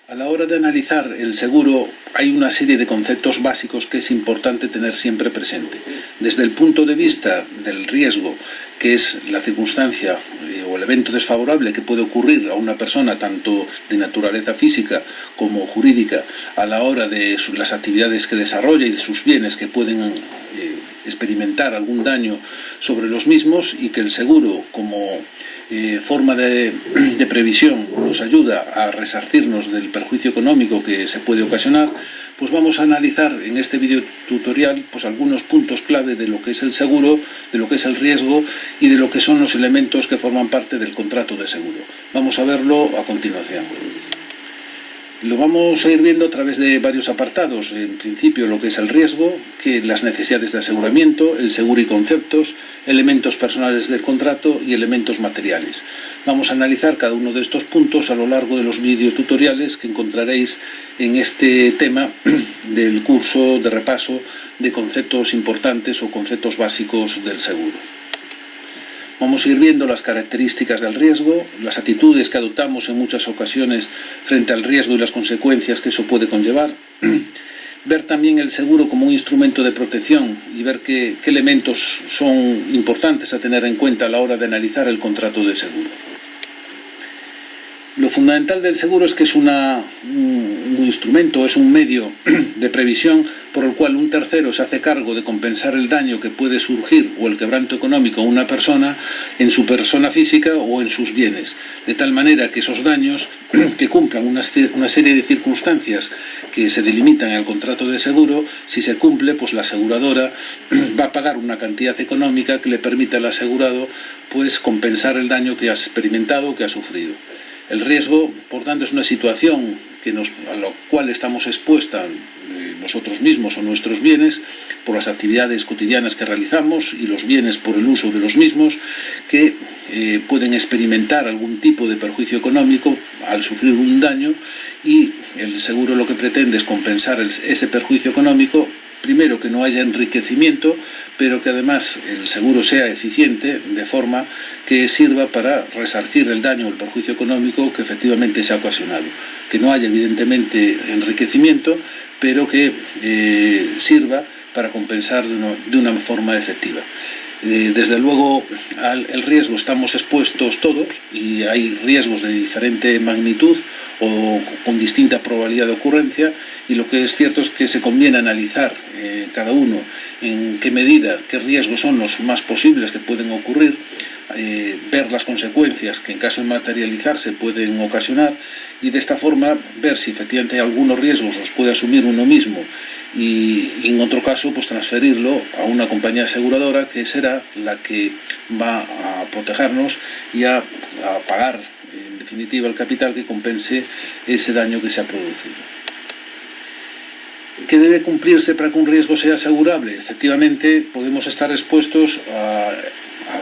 A la hora de analizar el seguro hay una serie de conceptos básicos que es importante tener siempre presente. Desde el punto de vista del riesgo, que es la circunstancia o el evento desfavorable que puede ocurrir a una persona tanto de naturaleza física como jurídica a la hora de las actividades que desarrolla y de sus bienes que pueden experimentar algún daño sobre los mismos, y que el seguro como forma de previsión nos ayuda a resarcirnos del perjuicio económico que se puede ocasionar, pues vamos a analizar en este video tutorial pues algunos puntos clave de lo que es el seguro, de lo que es el riesgo y de lo que son los elementos que forman parte del contrato de seguro. Vamos a verlo a continuación. Lo vamos a ir viendo a través de varios apartados. En principio, lo que es el riesgo, que las necesidades de aseguramiento, el seguro y conceptos, elementos personales del contrato y elementos materiales. Vamos a analizar cada uno de estos puntos a lo largo de los videotutoriales que encontraréis en este tema del curso de repaso de conceptos importantes o conceptos básicos del seguro. Vamos a ir viendo las características del riesgo, las actitudes que adoptamos en muchas ocasiones frente al riesgo y las consecuencias que eso puede conllevar. Ver también el seguro como un instrumento de protección y ver qué elementos son importantes a tener en cuenta a la hora de analizar el contrato de seguro. Lo fundamental del seguro es que es un instrumento, es un medio de previsión por el cual un tercero se hace cargo de compensar el daño que puede surgir o el quebranto económico a una persona en su persona física o en sus bienes, de tal manera que esos daños que cumplan una serie de circunstancias que se delimitan en el contrato de seguro, si se cumple, pues la aseguradora va a pagar una cantidad económica que le permita al asegurado pues compensar el daño que ha experimentado o que ha sufrido. El riesgo, por tanto, es una situación a la cual estamos expuestas nosotros mismos o nuestros bienes por las actividades cotidianas que realizamos y los bienes por el uso de los mismos que pueden experimentar algún tipo de perjuicio económico al sufrir un daño, y el seguro lo que pretende es compensar ese perjuicio económico. Primero, que no haya enriquecimiento, pero que además el seguro sea eficiente de forma que sirva para resarcir el daño o el perjuicio económico que efectivamente se ha ocasionado. Que no haya evidentemente enriquecimiento, pero que sirva para compensar de una forma efectiva. Desde luego al riesgo estamos expuestos todos, y hay riesgos de diferente magnitud o con distinta probabilidad de ocurrencia, y lo que es cierto es que se conviene analizar cada uno en qué medida, qué riesgos son los más posibles que pueden ocurrir, ver las consecuencias que en caso de materializarse pueden ocasionar, y de esta forma ver si efectivamente hay algunos riesgos los puede asumir uno mismo y en otro caso pues transferirlo a una compañía aseguradora que será la que va a protegernos y a pagar en definitiva el capital que compense ese daño que se ha producido. ¿Qué debe cumplirse para que un riesgo sea asegurable? Efectivamente, podemos estar expuestos a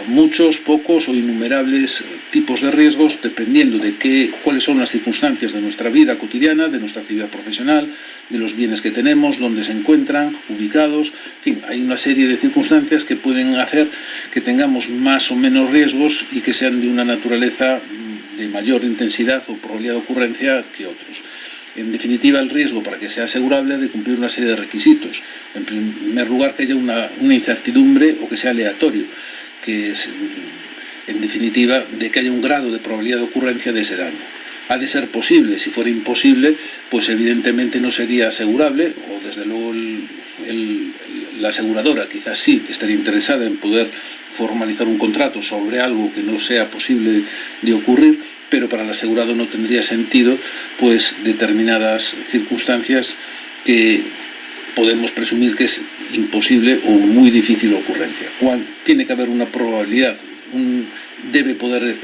muchos, pocos o innumerables tipos de riesgos dependiendo de cuáles son las circunstancias de nuestra vida cotidiana, de nuestra actividad profesional, de los bienes que tenemos, dónde se encuentran, ubicados. En fin, hay una serie de circunstancias que pueden hacer que tengamos más o menos riesgos y que sean de una naturaleza de mayor intensidad o probabilidad de ocurrencia que otros. En definitiva, el riesgo, para que sea asegurable, ha de cumplir una serie de requisitos. En primer lugar, que haya una incertidumbre o que sea aleatorio, que es, en definitiva, de que haya un grado de probabilidad de ocurrencia de ese daño. Ha de ser posible. Si fuera imposible, pues evidentemente no sería asegurable, o desde luego la aseguradora quizás sí estaría interesada en poder formalizar un contrato sobre algo que no sea posible de ocurrir, pero para el asegurado no tendría sentido pues determinadas circunstancias que podemos presumir que es imposible o muy difícil ocurrencia. Tiene que haber una probabilidad, debe poder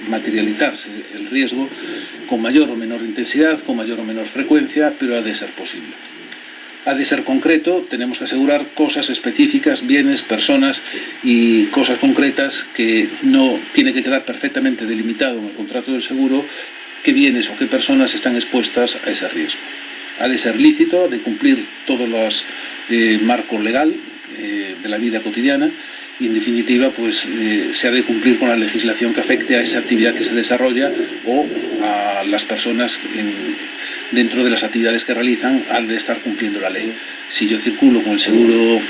materializarse el riesgo con mayor o menor intensidad, con mayor o menor frecuencia, pero ha de ser posible. Ha de ser concreto, tenemos que asegurar cosas específicas, bienes, personas y cosas concretas que no tiene que quedar perfectamente delimitado en el contrato del seguro qué bienes o qué personas están expuestas a ese riesgo. Ha de ser lícito, de cumplir todos los marcos legal de la vida cotidiana, y en definitiva pues se ha de cumplir con la legislación que afecte a esa actividad que se desarrolla o a las personas dentro de las actividades que realizan han de estar cumpliendo la ley. Si yo circulo con el seguro,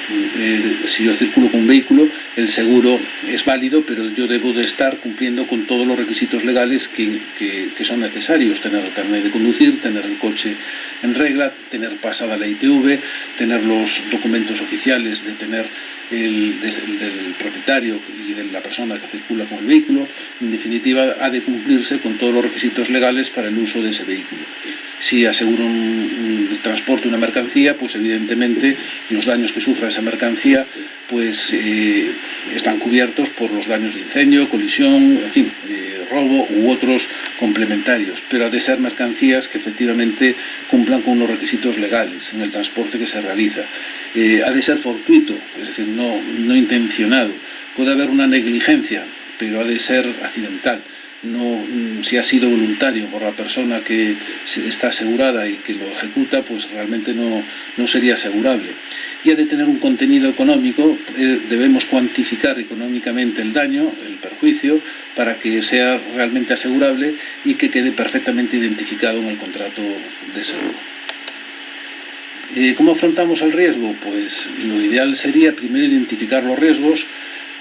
si yo circulo con un vehículo, el seguro es válido, pero yo debo de estar cumpliendo con todos los requisitos legales que son necesarios: tener el carnet de conducir, tener el coche en regla, tener pasada la ITV, tener los documentos oficiales de tener del propietario y de la persona que circula con el vehículo. En definitiva, ha de cumplirse con todos los requisitos legales para el uso de ese vehículo. Si aseguro un transporte, una mercancía, pues evidentemente los daños que sufra esa mercancía pues están cubiertos por los daños de incendio, colisión, en fin, robo u otros complementarios, pero ha de ser mercancías que efectivamente cumplan con los requisitos legales en el transporte que se realiza. Ha de ser fortuito, es decir, no intencionado. Puede haber una negligencia, pero ha de ser accidental. No, si ha sido voluntario por la persona que está asegurada y que lo ejecuta, pues realmente no sería asegurable. Y ha de tener un contenido económico, debemos cuantificar económicamente el daño, el perjuicio, para que sea realmente asegurable y que quede perfectamente identificado en el contrato de seguro. ¿Cómo afrontamos el riesgo? Pues lo ideal sería primero identificar los riesgos,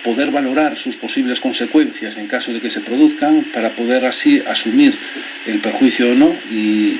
poder valorar sus posibles consecuencias en caso de que se produzcan, para poder así asumir el perjuicio o no, y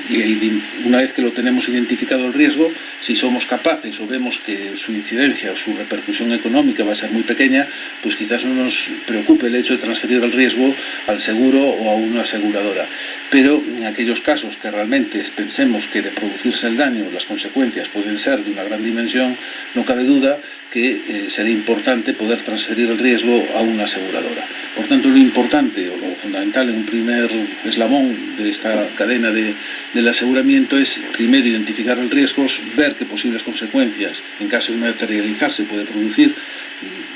una vez que lo tenemos identificado el riesgo, si somos capaces o vemos que su incidencia o su repercusión económica va a ser muy pequeña, pues quizás no nos preocupe el hecho de transferir el riesgo al seguro o a una aseguradora. Pero en aquellos casos que realmente pensemos que de producirse el daño las consecuencias pueden ser de una gran dimensión, no cabe duda que será importante poder transferir el riesgo a una aseguradora. Por tanto, lo importante o lo fundamental en un primer eslabón de esta cadena del aseguramiento es primero identificar el riesgo, ver qué posibles consecuencias en caso de materializarse puede producir,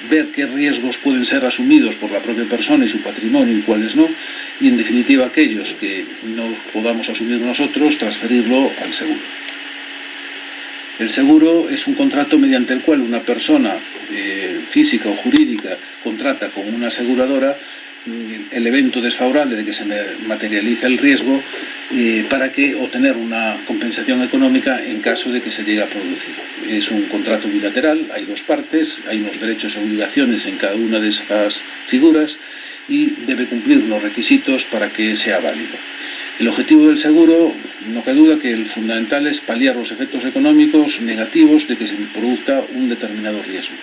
ver qué riesgos pueden ser asumidos por la propia persona y su patrimonio y cuáles no, y en definitiva aquellos que no podamos asumir nosotros, transferirlo al seguro. El seguro es un contrato mediante el cual una persona física o jurídica contrata con una aseguradora el evento desfavorable de que se materializa el riesgo para obtener una compensación económica en caso de que se llegue a producir. Es un contrato bilateral, hay dos partes, hay unos derechos y obligaciones en cada una de esas figuras y debe cumplir unos requisitos para que sea válido. El objetivo del seguro, no cabe duda que el fundamental es paliar los efectos económicos negativos de que se produzca un determinado riesgo.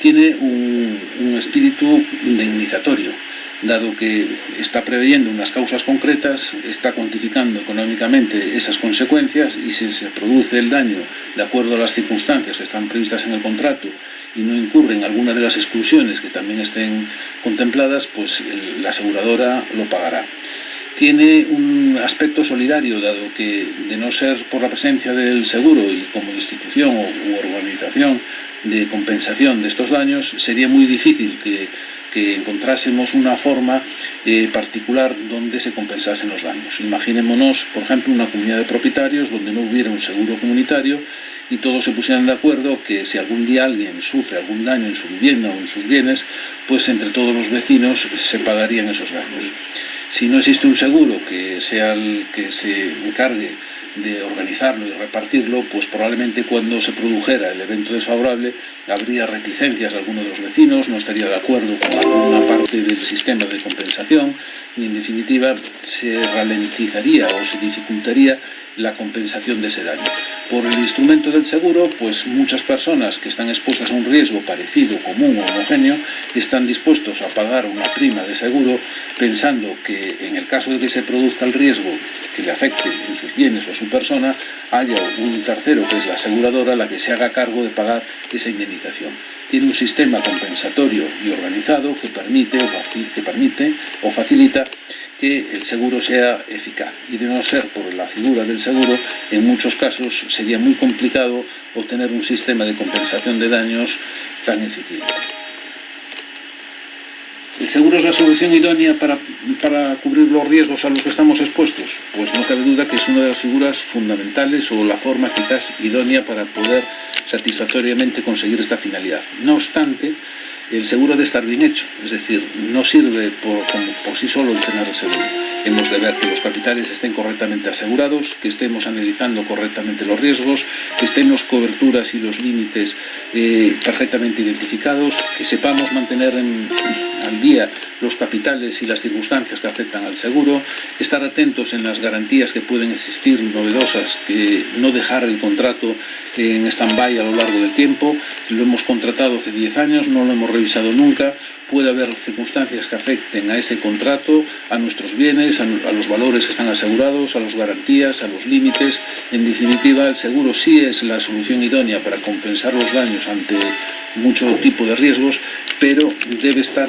Tiene un espíritu indemnizatorio, dado que está preveyendo unas causas concretas, está cuantificando económicamente esas consecuencias, y si se produce el daño de acuerdo a las circunstancias que están previstas en el contrato y no incurre en alguna de las exclusiones que también estén contempladas, pues la aseguradora lo pagará. Tiene un aspecto solidario, dado que, de no ser por la presencia del seguro y como institución u organización de compensación de estos daños, sería muy difícil que encontrásemos una forma particular donde se compensasen los daños. Imaginémonos, por ejemplo, una comunidad de propietarios donde no hubiera un seguro comunitario y todos se pusieran de acuerdo que si algún día alguien sufre algún daño en su vivienda o en sus bienes, pues entre todos los vecinos se pagarían esos daños. Si no existe un seguro que sea el que se encargue de organizarlo y repartirlo, pues probablemente cuando se produjera el evento desfavorable habría reticencias de algunos de los vecinos, no estaría de acuerdo con alguna parte del sistema de compensación y en definitiva se ralentizaría o se dificultaría la compensación de ese daño. Por el instrumento del seguro, pues muchas personas que están expuestas a un riesgo parecido, común o homogéneo, están dispuestos a pagar una prima de seguro pensando que en el caso de que se produzca el riesgo que le afecte en sus bienes o a su persona, haya un tercero, que es la aseguradora, la que se haga cargo de pagar esa indemnización. Tiene un sistema compensatorio y organizado que permite o facilita que el seguro sea eficaz, y de no ser por la figura del seguro, en muchos casos sería muy complicado obtener un sistema de compensación de daños tan eficiente. ¿El seguro es la solución idónea para cubrir los riesgos a los que estamos expuestos? Pues no cabe duda que es una de las figuras fundamentales o la forma quizás idónea para poder satisfactoriamente conseguir esta finalidad. No obstante, el seguro debe estar bien hecho, es decir, no sirve por sí solo el tener el seguro. Hemos de ver que los capitales estén correctamente asegurados, que estemos analizando correctamente los riesgos, que estén las coberturas y los límites perfectamente identificados, que sepamos mantener al día los capitales y las circunstancias que afectan al seguro, estar atentos en las garantías que pueden existir novedosas, que no dejar el contrato en stand-by a lo largo del tiempo. Lo hemos contratado hace 10 años, no lo hemos revisado nunca. Puede haber circunstancias que afecten a ese contrato, a nuestros bienes, a los valores que están asegurados, a las garantías, a los límites. En definitiva, el seguro sí es la solución idónea para compensar los daños ante mucho tipo de riesgos, pero debe estar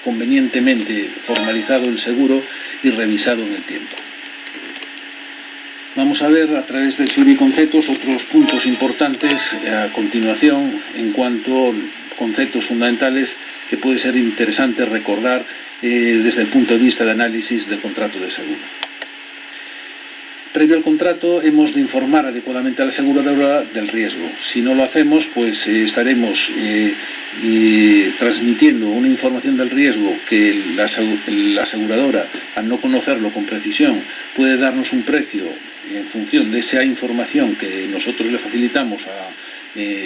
convenientemente formalizado el seguro y revisado en el tiempo. Vamos a ver a través del Silviconceptos otros puntos importantes a continuación en cuanto a conceptos fundamentales que puede ser interesante recordar desde el punto de vista de análisis del contrato de seguro. Previo al contrato hemos de informar adecuadamente a la aseguradora del riesgo. Si no lo hacemos, pues estaremos transmitiendo una información del riesgo que la aseguradora, al no conocerlo con precisión, puede darnos un precio en función de esa información que nosotros le facilitamos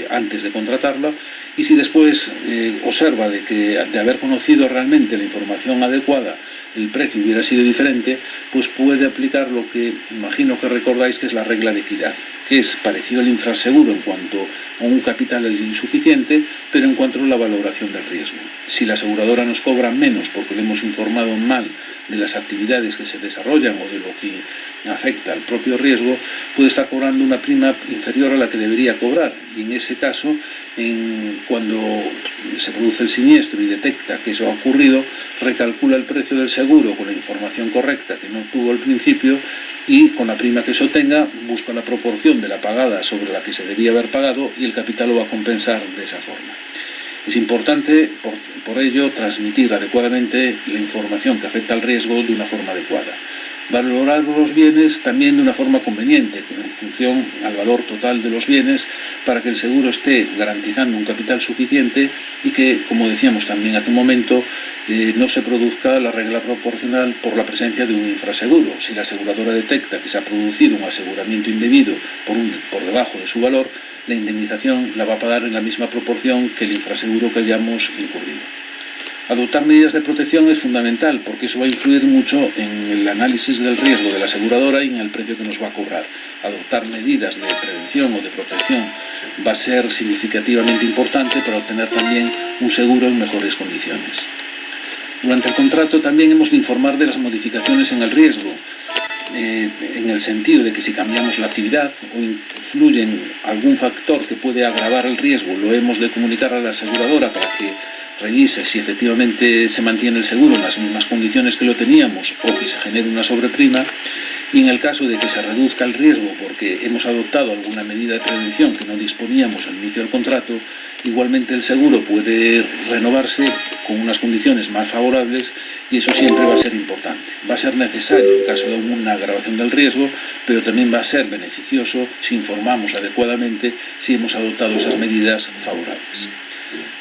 antes de contratarla, y si después observa de haber conocido realmente la información adecuada, el precio hubiera sido diferente, pues puede aplicar lo que imagino que recordáis que es la regla de equidad, que es parecido al infraseguro en cuanto a un capital es insuficiente, pero en cuanto a la valoración del riesgo. Si la aseguradora nos cobra menos porque le hemos informado mal de las actividades que se desarrollan o de lo que afecta al propio riesgo, puede estar cobrando una prima inferior a la que debería cobrar, y en ese caso, cuando se produce el siniestro y detecta que eso ha ocurrido, recalcula el precio del seguro con la información correcta que no tuvo al principio, y con la prima que eso tenga busca la proporción de la pagada sobre la que se debía haber pagado, y el capital lo va a compensar de esa forma. Es importante, por ello, transmitir adecuadamente la información que afecta al riesgo de una forma adecuada. Valorar los bienes también de una forma conveniente, en función al valor total de los bienes, para que el seguro esté garantizando un capital suficiente y que, como decíamos también hace un momento, no se produzca la regla proporcional por la presencia de un infraseguro. Si la aseguradora detecta que se ha producido un aseguramiento indebido por debajo de su valor, la indemnización la va a pagar en la misma proporción que el infraseguro que hayamos incurrido. Adoptar medidas de protección es fundamental, porque eso va a influir mucho en el análisis del riesgo de la aseguradora y en el precio que nos va a cobrar. Adoptar medidas de prevención o de protección va a ser significativamente importante para obtener también un seguro en mejores condiciones. Durante el contrato también hemos de informar de las modificaciones en el riesgo, en el sentido de que si cambiamos la actividad o influye en algún factor que puede agravar el riesgo, lo hemos de comunicar a la aseguradora para que revise si efectivamente se mantiene el seguro en las mismas condiciones que lo teníamos o que se genere una sobreprima, y en el caso de que se reduzca el riesgo porque hemos adoptado alguna medida de prevención que no disponíamos al inicio del contrato, igualmente el seguro puede renovarse con unas condiciones más favorables, y eso siempre va a ser importante. Va a ser necesario en caso de una agravación del riesgo, pero también va a ser beneficioso si informamos adecuadamente si hemos adoptado esas medidas favorables.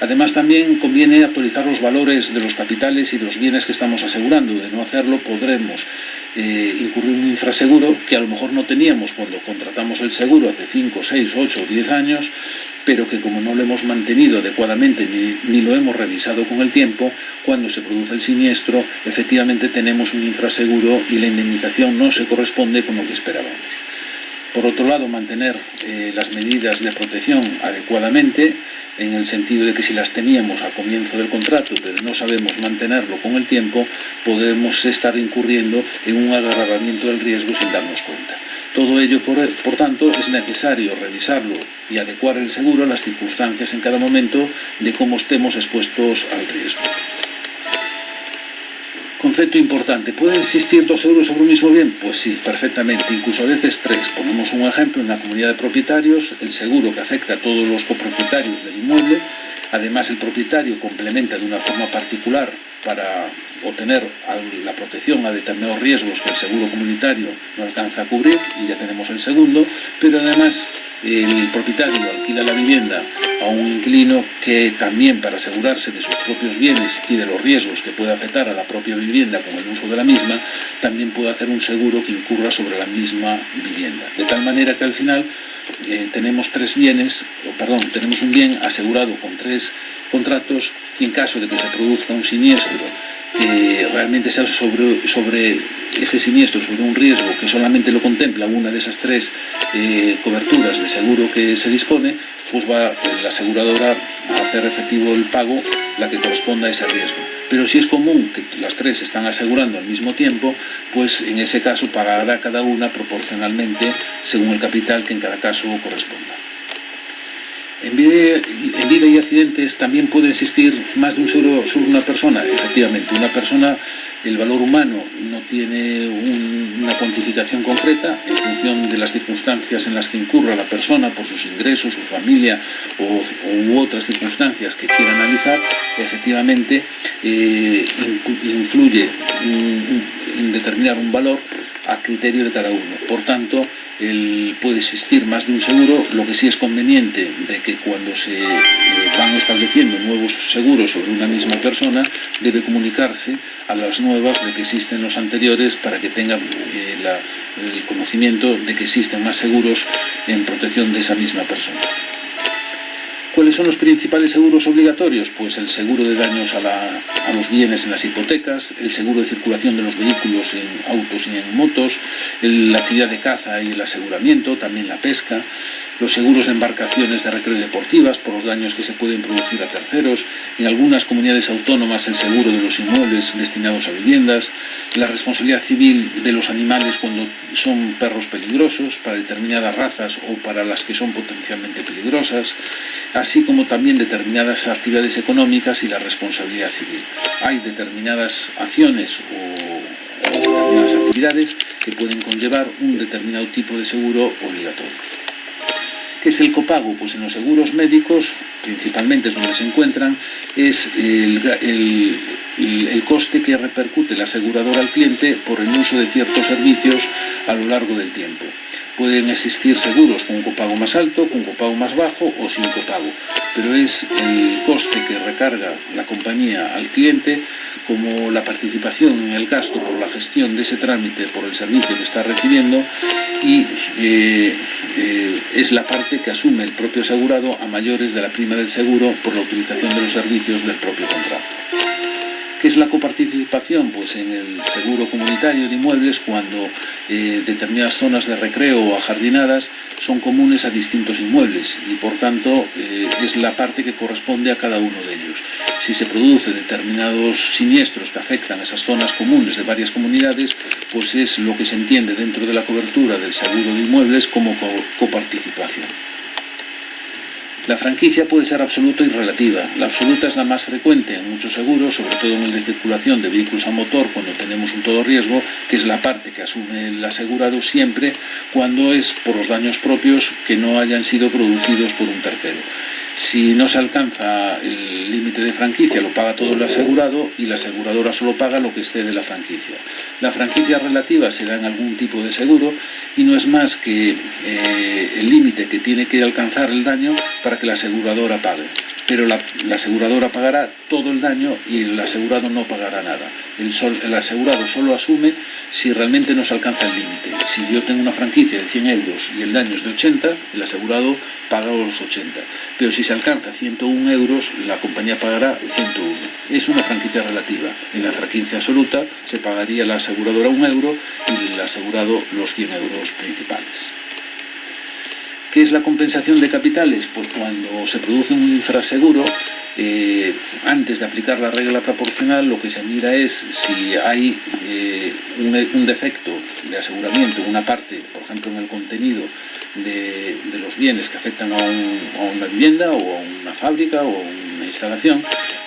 Además, también conviene actualizar los valores de los capitales y de los bienes que estamos asegurando. De no hacerlo, podremos incurrir en un infraseguro que a lo mejor no teníamos cuando contratamos el seguro hace 5, 6, 8 o 10 años, pero que como no lo hemos mantenido adecuadamente ni lo hemos revisado con el tiempo, cuando se produce el siniestro, efectivamente tenemos un infraseguro y la indemnización no se corresponde con lo que esperábamos. Por otro lado, mantener las medidas de protección adecuadamente, en el sentido de que si las teníamos al comienzo del contrato, pero no sabemos mantenerlo con el tiempo, podemos estar incurriendo en un agravamiento del riesgo sin darnos cuenta. Todo ello, por tanto, es necesario revisarlo y adecuar el seguro a las circunstancias en cada momento de cómo estemos expuestos al riesgo. Concepto importante, ¿pueden existir dos seguros sobre un mismo bien? Pues sí, perfectamente, incluso a veces tres. Ponemos un ejemplo: en la comunidad de propietarios, el seguro que afecta a todos los copropietarios del inmueble. Además, el propietario complementa de una forma particular para obtener la protección a determinados riesgos que el seguro comunitario no alcanza a cubrir, y ya tenemos el segundo, pero además el propietario alquila la vivienda a un inquilino que también, para asegurarse de sus propios bienes y de los riesgos que puede afectar a la propia vivienda con el uso de la misma, también puede hacer un seguro que incurra sobre la misma vivienda. De tal manera que al final tenemos tenemos un bien asegurado con 3 contratos, y en caso de que se produzca un siniestro que realmente sea sobre ese siniestro, sobre un riesgo que solamente lo contempla una de esas 3 coberturas de seguro que se dispone, pues va la aseguradora a hacer efectivo el pago, la que corresponda a ese riesgo. Pero si es común que las 3 están asegurando al mismo tiempo, pues en ese caso pagará cada una proporcionalmente según el capital que en cada caso corresponda. En vida y accidentes también puede existir más de un seguro sobre una persona. Efectivamente, una persona, el valor humano no tiene una cuantificación concreta en función de las circunstancias en las que incurra la persona por sus ingresos, su familia u otras circunstancias que quiera analizar. Efectivamente, influye en determinar un valor a criterio de cada uno. Por tanto, puede existir más de un seguro. Lo que sí es conveniente de que cuando se van estableciendo nuevos seguros sobre una misma persona, debe comunicarse a las nuevas de que existen los anteriores, para que tengan el conocimiento de que existen más seguros en protección de esa misma persona. ¿Cuáles son los principales seguros obligatorios? Pues el seguro de daños a los bienes en las hipotecas, el seguro de circulación de los vehículos en autos y en motos, la actividad de caza y el aseguramiento, también la pesca, los seguros de embarcaciones de recreo y deportivas por los daños que se pueden producir a terceros, en algunas comunidades autónomas el seguro de los inmuebles destinados a viviendas, la responsabilidad civil de los animales cuando son perros peligrosos, para determinadas razas o para las que son potencialmente peligrosas, así como también determinadas actividades económicas y la responsabilidad civil. Hay determinadas acciones o determinadas actividades que pueden conllevar un determinado tipo de seguro obligatorio. ¿Qué es el copago? Pues en los seguros médicos, principalmente es donde se encuentran, es el coste que repercute la aseguradora al cliente por el uso de ciertos servicios a lo largo del tiempo. Pueden existir seguros con un copago más alto, con un copago más bajo o sin copago, pero es el coste que recarga la compañía al cliente como la participación en el gasto por la gestión de ese trámite por el servicio que está recibiendo, y es la parte que asume el propio asegurado a mayores de la prima del seguro por la utilización de los servicios del propio contrato. ¿Qué es la coparticipación? Pues en el seguro comunitario de inmuebles, cuando determinadas zonas de recreo o ajardinadas son comunes a distintos inmuebles, y por tanto es la parte que corresponde a cada uno de ellos. Si se producen determinados siniestros que afectan a esas zonas comunes de varias comunidades, pues es lo que se entiende dentro de la cobertura del seguro de inmuebles como coparticipación. La franquicia puede ser absoluta y relativa. La absoluta es la más frecuente en muchos seguros, sobre todo en el de circulación de vehículos a motor, cuando tenemos un todo riesgo, que es la parte que asume el asegurado siempre cuando es por los daños propios que no hayan sido producidos por un tercero. Si no se alcanza el límite de franquicia, lo paga todo el asegurado, y la aseguradora solo paga lo que excede la franquicia. La franquicia relativa se da en algún tipo de seguro y no es más que el límite que tiene que alcanzar el daño para que la aseguradora pague. Pero la aseguradora pagará todo el daño y el asegurado no pagará nada. El asegurado solo asume si realmente no se alcanza el límite. Si yo tengo una franquicia de 100 euros y el daño es de 80, el asegurado paga los 80. Pero si se alcanza 101 euros, la compañía pagará 101. Es una franquicia relativa. En la franquicia absoluta se pagaría la aseguradora 1 euro y el asegurado los 100 euros principales. ¿Qué es la compensación de capitales? Pues cuando se produce un infraseguro, antes de aplicar la regla proporcional, lo que se mira es si hay un defecto de aseguramiento, una parte, por ejemplo, en el contenido de los bienes que afectan a una vivienda o a una fábrica o a una instalación,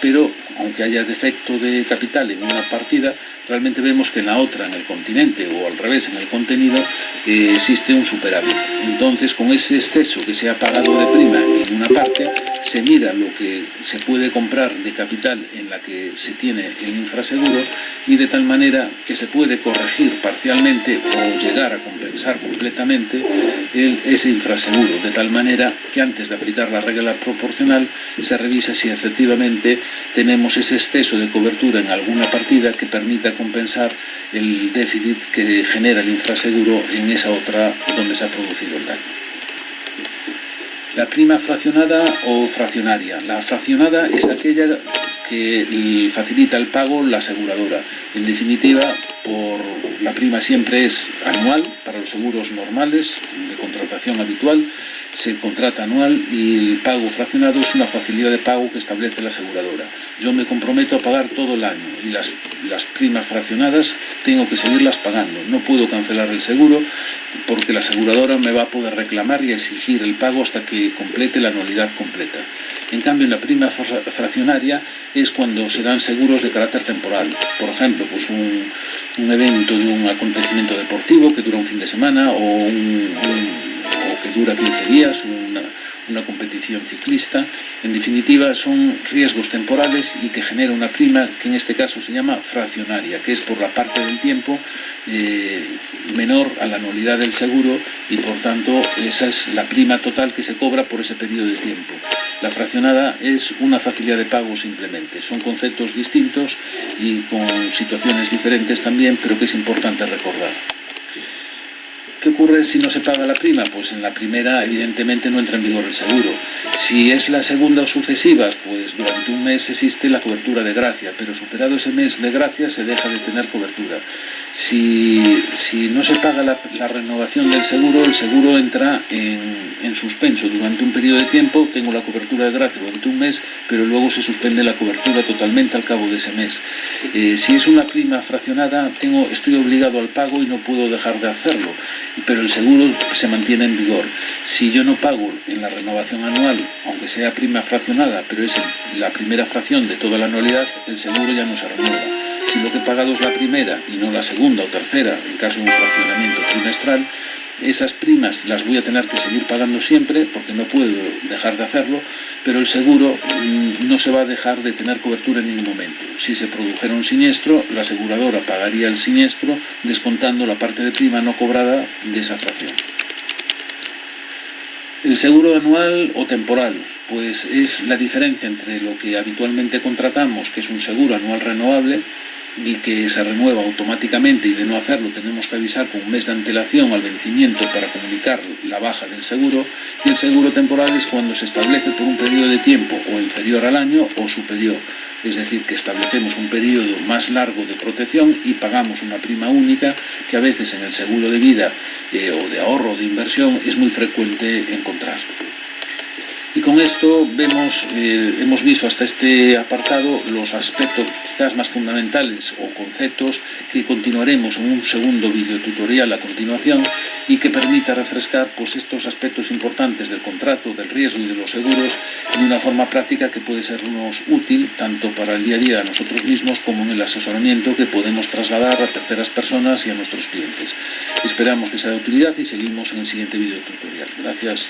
pero aunque haya defecto de capital en una partida, realmente vemos que en la otra, en el continente, o al revés, en el contenido, existe un superávit. Entonces, con ese exceso que se ha pagado de prima en una parte, se mira lo que se puede comprar de capital en la que se tiene el infraseguro, y de tal manera que se puede corregir parcialmente o llegar a compensar completamente ese infraseguro, de tal manera que antes de aplicar la regla proporcional se revisa si efectivamente tenemos ese exceso de cobertura en alguna partida que permita compensar el déficit que genera el infraseguro en esa otra donde se ha producido el daño. La prima fraccionada o fraccionaria. La fraccionada es aquella que facilita el pago la aseguradora. En definitiva, la prima siempre es anual para los seguros normales de contratación habitual, se contrata anual, y el pago fraccionado es una facilidad de pago que establece la aseguradora. Yo me comprometo a pagar todo el año, y las primas fraccionadas tengo que seguirlas pagando. No puedo cancelar el seguro porque la aseguradora me va a poder reclamar y exigir el pago hasta que complete la anualidad completa. En cambio, en la prima fraccionaria es cuando se dan seguros de carácter temporal. Por ejemplo, pues un evento de un acontecimiento deportivo que dura un fin de semana, o que dura 15 días, una competición ciclista. En definitiva, son riesgos temporales y que genera una prima que en este caso se llama fraccionaria, que es por la parte del tiempo menor a la anualidad del seguro, y por tanto esa es la prima total que se cobra por ese periodo de tiempo. La fraccionada es una facilidad de pago simplemente. Son conceptos distintos y con situaciones diferentes también, pero que es importante recordar. ¿Qué ocurre si no se paga la prima? Pues en la primera, evidentemente, no entra en vigor el seguro. Si es la segunda o sucesiva, pues durante un mes existe la cobertura de gracia, pero superado ese mes de gracia se deja de tener cobertura. Si no se paga la renovación del seguro, el seguro entra en suspenso durante un periodo de tiempo. Tengo la cobertura de gracia durante un mes, pero luego se suspende la cobertura totalmente al cabo de ese mes. Si es una prima fraccionada, estoy obligado al pago y no puedo dejar de hacerlo, pero el seguro se mantiene en vigor. Si yo no pago en la renovación anual, aunque sea prima fraccionada, pero es la primera fracción de toda la anualidad, el seguro ya no se renueva. Si lo que he pagado es la primera y no la segunda o tercera, en caso de un fraccionamiento trimestral, esas primas las voy a tener que seguir pagando siempre porque no puedo dejar de hacerlo, pero el seguro no se va a dejar de tener cobertura en ningún momento. Si se produjera un siniestro, la aseguradora pagaría el siniestro descontando la parte de prima no cobrada de esa fracción. El seguro anual o temporal, pues es la diferencia entre lo que habitualmente contratamos, que es un seguro anual renovable y que se renueva automáticamente, y de no hacerlo tenemos que avisar con un mes de antelación al vencimiento para comunicar la baja del seguro. Y el seguro temporal es cuando se establece por un periodo de tiempo o inferior al año o superior, es decir, que establecemos un periodo más largo de protección y pagamos una prima única, que a veces en el seguro de vida o de ahorro o de inversión es muy frecuente encontrar. Y con esto hemos visto hasta este apartado los aspectos quizás más fundamentales o conceptos que continuaremos en un segundo videotutorial a continuación, y que permita refrescar pues estos aspectos importantes del contrato, del riesgo y de los seguros de una forma práctica que puede sernos útil tanto para el día a día a nosotros mismos como en el asesoramiento que podemos trasladar a terceras personas y a nuestros clientes. Esperamos que sea de utilidad y seguimos en el siguiente videotutorial. Gracias.